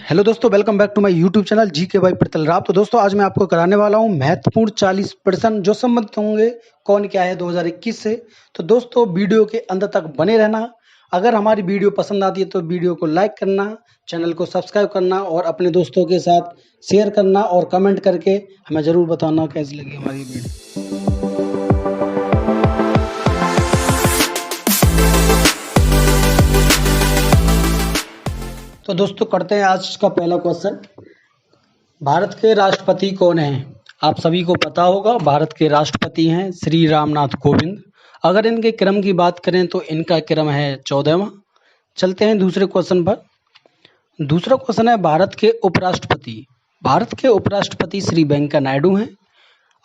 Hello दोस्तों, welcome back to my YouTube channel G K Bai Patel Rao. तो दोस्तों आज मैं आपको कराने वाला हूं महत्वपूर्ण 40 प्रश्न जो संबंधित होंगे कौन क्या है 2021 से। तो दोस्तों वीडियो के अंत तक बने रहना। अगर हमारी वीडियो पसंद आती है तो वीडियो को लाइक करना, चैनल को सब्सक्राइब करना और अपने दोस्तों के साथ शेयर करना और कमेंट करके हमें ज़रूर बताना कैसी लगी हमारी वीडियो। तो दोस्तों करते हैं आज का पहला क्वेश्चन। भारत के राष्ट्रपति कौन हैं? आप सभी को पता होगा, भारत के राष्ट्रपति हैं श्री रामनाथ कोविंद। अगर इनके क्रम की बात करें तो इनका क्रम है 14वां। चलते हैं दूसरे क्वेश्चन पर। दूसरा क्वेश्चन है भारत के उपराष्ट्रपति। भारत के उपराष्ट्रपति श्री वेंकैया नायडू हैं।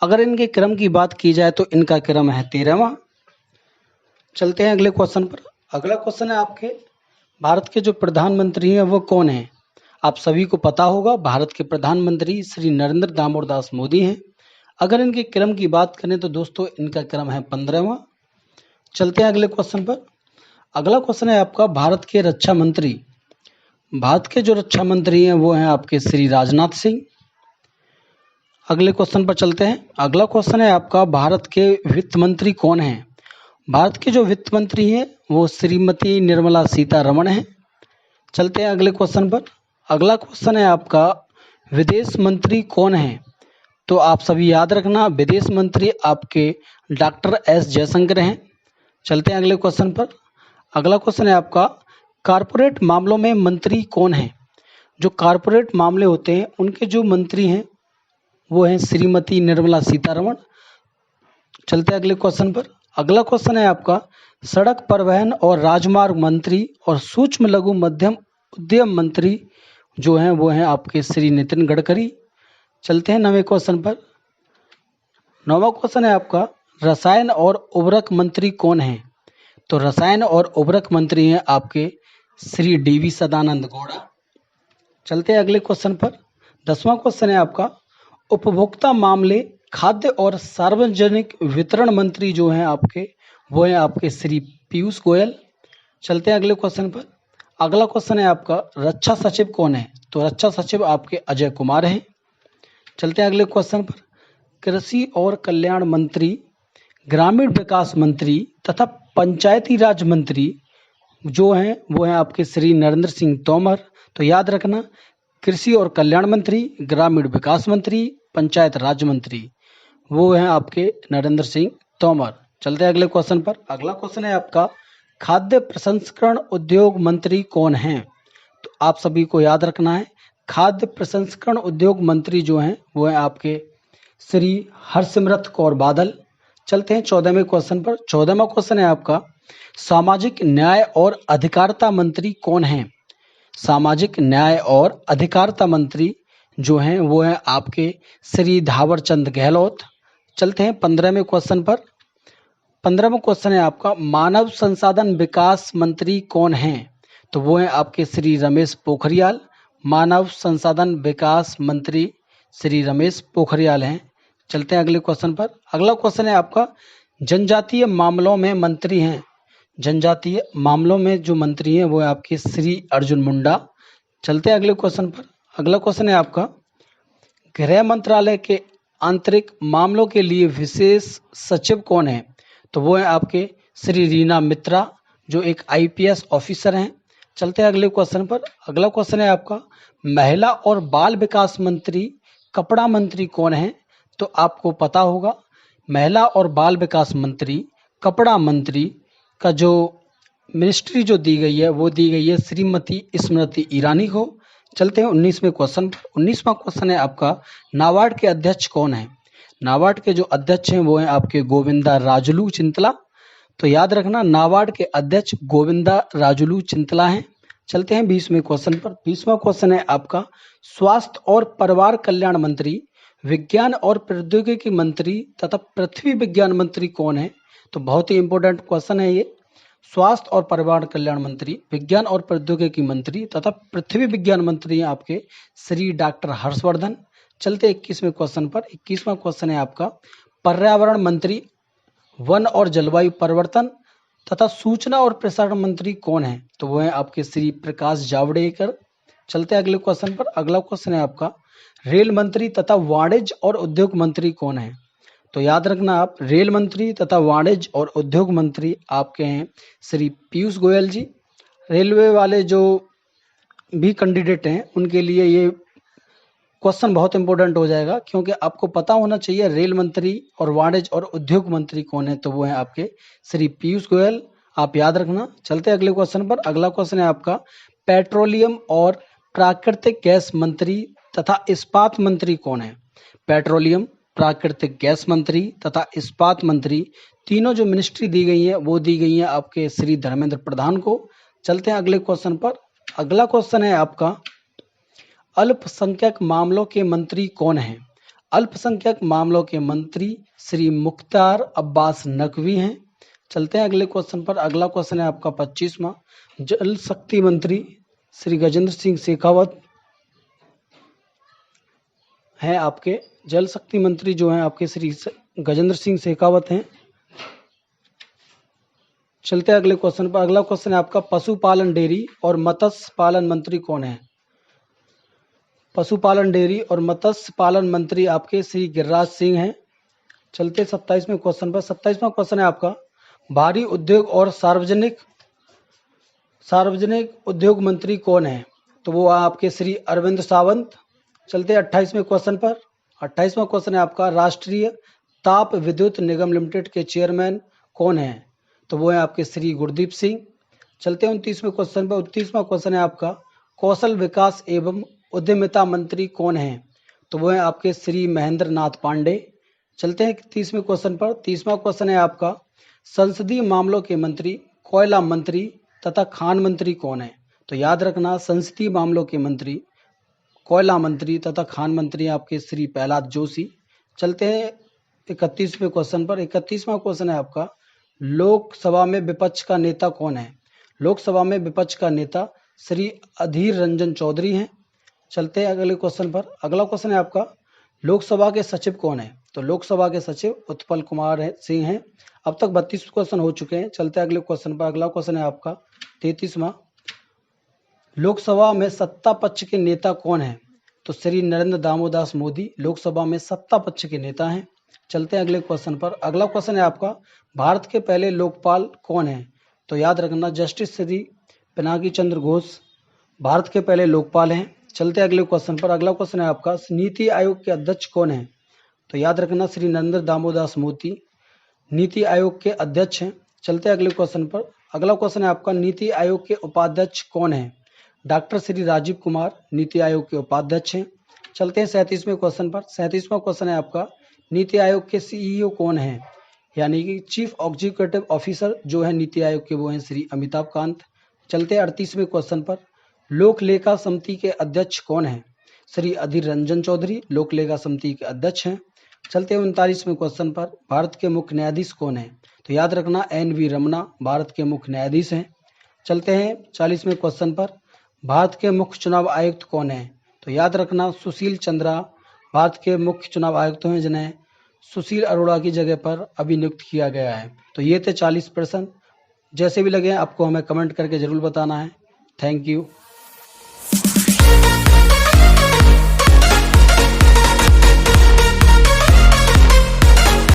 अगर इनके क्रम की बात की जाए तो इनका क्रम है 13वां। चलते हैं अगले क्वेश्चन पर। अगला क्वेश्चन है आपके भारत के जो प्रधानमंत्री हैं वो कौन हैं? आप सभी को पता होगा, भारत के प्रधानमंत्री श्री नरेंद्र दामोदर दास मोदी हैं। अगर इनके क्रम की बात करें तो दोस्तों इनका क्रम है 15वां। चलते हैं अगले क्वेश्चन पर। अगला क्वेश्चन है आपका भारत के रक्षा मंत्री। भारत के जो रक्षा मंत्री हैं वो हैं आपके श्री राजनाथ सिंह। अगले क्वेश्चन पर चलते हैं। अगला क्वेश्चन है आपका भारत के वित्त मंत्री कौन हैं? भारत के जो वित्त मंत्री हैं वो श्रीमती निर्मला सीतारमण हैं। चलते हैं अगले क्वेश्चन पर। अगला क्वेश्चन है आपका विदेश मंत्री कौन हैं? तो आप सभी याद रखना, विदेश मंत्री आपके डॉक्टर एस जयशंकर हैं। चलते हैं अगले क्वेश्चन पर। अगला क्वेश्चन है आपका कारपोरेट मामलों में मंत्री कौन हैं? जो कारपोरेट मामले होते हैं उनके जो मंत्री हैं वो हैं श्रीमती निर्मला सीतारमण। चलते हैं अगले क्वेश्चन पर। अगला क्वेश्चन है आपका सड़क परिवहन और राजमार्ग मंत्री और सूक्ष्म लघु मध्यम उद्यम मंत्री जो हैं वो हैं आपके श्री नितिन गडकरी। चलते हैं 9वें क्वेश्चन पर। 9वां क्वेश्चन है आपका रसायन और उर्वरक मंत्री कौन हैं? तो रसायन और उर्वरक मंत्री हैं आपके श्री डी.वी. सदानंद गौड़ा। चलते हैं अगले क्वेश्चन पर। 10वां क्वेश्चन है आपका उपभोक्ता मामले, खाद्य और सार्वजनिक वितरण मंत्री जो हैं आपके वो हैं आपके श्री पीयूष गोयल। चलते हैं अगले क्वेश्चन पर। अगला क्वेश्चन है आपका रक्षा सचिव कौन है? तो रक्षा सचिव आपके अजय कुमार हैं। चलते हैं अगले क्वेश्चन पर। कृषि और कल्याण मंत्री, ग्रामीण विकास मंत्री तथा पंचायती राज मंत्री जो हैं वो हैं आपके श्री नरेंद्र सिंह तोमर। तो याद रखना, कृषि और कल्याण मंत्री, ग्रामीण विकास मंत्री, पंचायत राज मंत्री वो हैं आपके नरेंद्र सिंह तोमर। चलते हैं अगले क्वेश्चन पर। अगला क्वेश्चन है आपका खाद्य प्रसंस्करण उद्योग मंत्री कौन हैं? तो आप सभी को याद रखना है, खाद्य प्रसंस्करण उद्योग मंत्री जो हैं वो हैं आपके श्री हरसिमरत कौर बादल। चलते हैं 14वें क्वेश्चन पर। 14वां क्वेश्चन है आपका सामाजिक न्याय और अधिकारिता मंत्री कौन हैं? सामाजिक न्याय और अधिकारिता मंत्री जो हैं वो हैं आपके श्री थावरचंद गहलोत। चलते हैं 15वें क्वेश्चन पर। 15वां क्वेश्चन है आपका मानव संसाधन विकास मंत्री कौन हैं? तो वो हैं आपके श्री रमेश पोखरियाल। मानव संसाधन विकास मंत्री श्री रमेश पोखरियाल हैं। चलते हैं अगले क्वेश्चन पर। अगला क्वेश्चन है आपका जनजातीय मामलों में मंत्री हैं। जनजातीय मामलों में जो मंत्री हैं वो है आपके श्री अर्जुन मुंडा। चलते हैं अगले क्वेश्चन पर। अगला क्वेश्चन है आपका गृह मंत्रालय के आंतरिक मामलों के लिए विशेष सचिव कौन है? तो वो है आपके श्री रीना मित्रा जो एक आईपीएस ऑफिसर हैं। चलते हैं अगले क्वेश्चन पर। अगला क्वेश्चन है आपका महिला और बाल विकास मंत्री, कपड़ा मंत्री कौन है? तो आपको पता होगा, महिला और बाल विकास मंत्री, कपड़ा मंत्री का जो मिनिस्ट्री जो दी गई है वो दी गई है श्रीमती स्मृति ईरानी को। चलते हैं 19वें क्वेश्चन पर। 19वां क्वेश्चन है आपका नाबार्ड के अध्यक्ष कौन है? नाबार्ड के जो अध्यक्ष हैं वो हैं आपके गोविंदा राजुलू चिंतला। तो याद रखना, नाबार्ड के अध्यक्ष गोविंदा राजुलू चिंतला हैं। चलते हैं 20वें क्वेश्चन पर। 20वां क्वेश्चन है आपका स्वास्थ्य और परिवार कल्याण मंत्री, विज्ञान और प्रौद्योगिकी मंत्री तथा पृथ्वी विज्ञान मंत्री कौन है? तो बहुत ही इंपॉर्टेंट क्वेश्चन है ये। स्वास्थ्य और परिवार कल्याण मंत्री, विज्ञान और प्रौद्योगिकी मंत्री तथा पृथ्वी विज्ञान मंत्री हैं आपके श्री डॉक्टर हर्षवर्धन। चलते 21वें क्वेश्चन पर। 21वां क्वेश्चन है आपका पर्यावरण मंत्री, वन और जलवायु परिवर्तन तथा सूचना और प्रसारण मंत्री कौन है? तो वो है आपके श्री प्रकाश जावड़ेकर। चलते हैं अगले क्वेश्चन पर। अगला क्वेश्चन है आपका, रेल मंत्री तथा वाणिज्य और उद्योग मंत्री कौन है? तो याद रखना आप, रेल मंत्री तथा वाणिज्य और उद्योग मंत्री आपके हैं श्री पीयूष गोयल जी। रेलवे वाले जो भी कैंडिडेट हैं उनके लिए ये क्वेश्चन बहुत इंपॉर्टेंट हो जाएगा, क्योंकि आपको पता होना चाहिए रेल मंत्री और वाणिज्य और उद्योग मंत्री कौन है। तो वो है आपके श्री पीयूष गोयल, आप याद रखना। चलते हैं अगले क्वेश्चन पर। अगला क्वेश्चन है आपका, पेट्रोलियम और प्राकृतिक गैस मंत्री तथा इस्पात मंत्री कौन है? पेट्रोलियम, प्राकृतिक गैस मंत्री तथा इस्पात मंत्री, तीनों जो मिनिस्ट्री दी गई है वो दी गई है आपके श्री धर्मेंद्र प्रधान को। चलते हैं अगले क्वेश्चन पर। अगला क्वेश्चन है आपका, अल्पसंख्यक मामलों के मंत्री कौन हैं? अल्पसंख्यक मामलों के मंत्री श्री मुख्तार अब्बास नकवी हैं। चलते हैं अगले क्वेश्चन पर। अगला क्वेश्चन है आपका 25वां, जल शक्ति मंत्री श्री गजेंद्र सिंह शेखावत हैं आपके। जल शक्ति मंत्री जो हैं आपके श्री गजेंद्र सिंह शेखावत हैं। चलते हैं अगले क्वेश्चन पर। अगला क्वेश्चन है आपका, पशुपालन डेयरी और मत्स्य पालन मंत्री कौन है? पशुपालन डेयरी और मत्स्य पालन मंत्री आपके श्री गिरिराज सिंह हैं। चलते 27वें क्वेश्चन पर। 27वां क्वेश्चन है आपका, भारी उद्योग और सार्वजनिक उद्योग मंत्री कौन है? तो वो आपके श्री अरविंद सावंत। चलते 28वें क्वेश्चन पर। 28वां क्वेश्चन है आपका, राष्ट्रीय ताप विद्युत निगम लिमिटेड के चेयरमैन कौन है? तो वो है आपके श्री गुरदीप सिंह। चलते 29वें क्वेश्चन पर। 29वां क्वेश्चन है आपका, कौशल विकास एवं उद्यमिता मंत्री कौन है? तो वो है आपके श्री महेंद्र नाथ पांडे। चलते हैं 30वें क्वेश्चन पर। 30वां क्वेश्चन है आपका, संसदीय मामलों के मंत्री, कोयला मंत्री तथा खान मंत्री कौन है? तो याद रखना, संसदीय मामलों के मंत्री, कोयला मंत्री तथा खान मंत्री आपके श्री प्रहलाद जोशी। चलते हैं 31वें क्वेश्चन पर। 31वां क्वेश्चन है आपका, लोकसभा में विपक्ष का नेता कौन है? लोकसभा में विपक्ष का नेता श्री अधीर रंजन चौधरी हैं। चलते हैं अगले क्वेश्चन पर। अगला क्वेश्चन है आपका, लोकसभा के सचिव कौन है? तो लोकसभा के सचिव उत्पल कुमार सिंह हैं। अब तक 32 क्वेश्चन हो चुके हैं। चलते हैं अगले क्वेश्चन पर। अगला क्वेश्चन है आपका 33वां, लोकसभा में सत्ता पक्ष के नेता कौन है? तो श्री नरेंद्र दामोदास मोदी लोकसभा में सत्ता पक्ष के नेता हैं। चलते हैं अगले क्वेश्चन पर। अगला क्वेश्चन है आपका, भारत के पहले लोकपाल कौन है? तो याद रखना, जस्टिस श्री पिनाकी चंद्र घोष भारत के पहले लोकपाल हैं। चलते हैं अगले क्वेश्चन पर। अगला क्वेश्चन है आपका, नीति आयोग के अध्यक्ष कौन है? तो याद रखना, श्री नरेंद्र दामोदास मोदी नीति आयोग के अध्यक्ष हैं। चलते हैं अगले क्वेश्चन पर। अगला क्वेश्चन है आपका, नीति आयोग के उपाध्यक्ष कौन है? डॉक्टर श्री राजीव कुमार नीति आयोग के उपाध्यक्ष हैं। चलते हैं 37वें क्वेश्चन पर। 37वां क्वेश्चन है आपका, नीति आयोग के सीईओ कौन है? यानी कि चीफ एग्जीक्यूटिव ऑफिसर जो है नीति आयोग के, वो हैं श्री अमिताभ कांत। चलते हैं 38वें क्वेश्चन पर। लोक लेखा समिति के अध्यक्ष कौन है? श्री अधीर रंजन चौधरी लोक लेखा समिति के अध्यक्ष हैं। चलते हैं 39वें क्वेश्चन पर। भारत के मुख्य न्यायाधीश कौन है? तो याद रखना, NV रमना भारत के मुख्य न्यायाधीश हैं। चलते हैं 40वें क्वेश्चन पर। भारत के मुख्य चुनाव आयुक्त कौन है? तो याद रखना, सुशील चंद्रा भारत के मुख्य चुनाव आयुक्त हैं, जिन्हें सुशील अरोड़ा की जगह पर अभी नियुक्त किया गया है। तो ये थे 40 प्रश्न। जैसे भी लगे आपको हमें कमेंट करके जरूर बताना है। Thank you.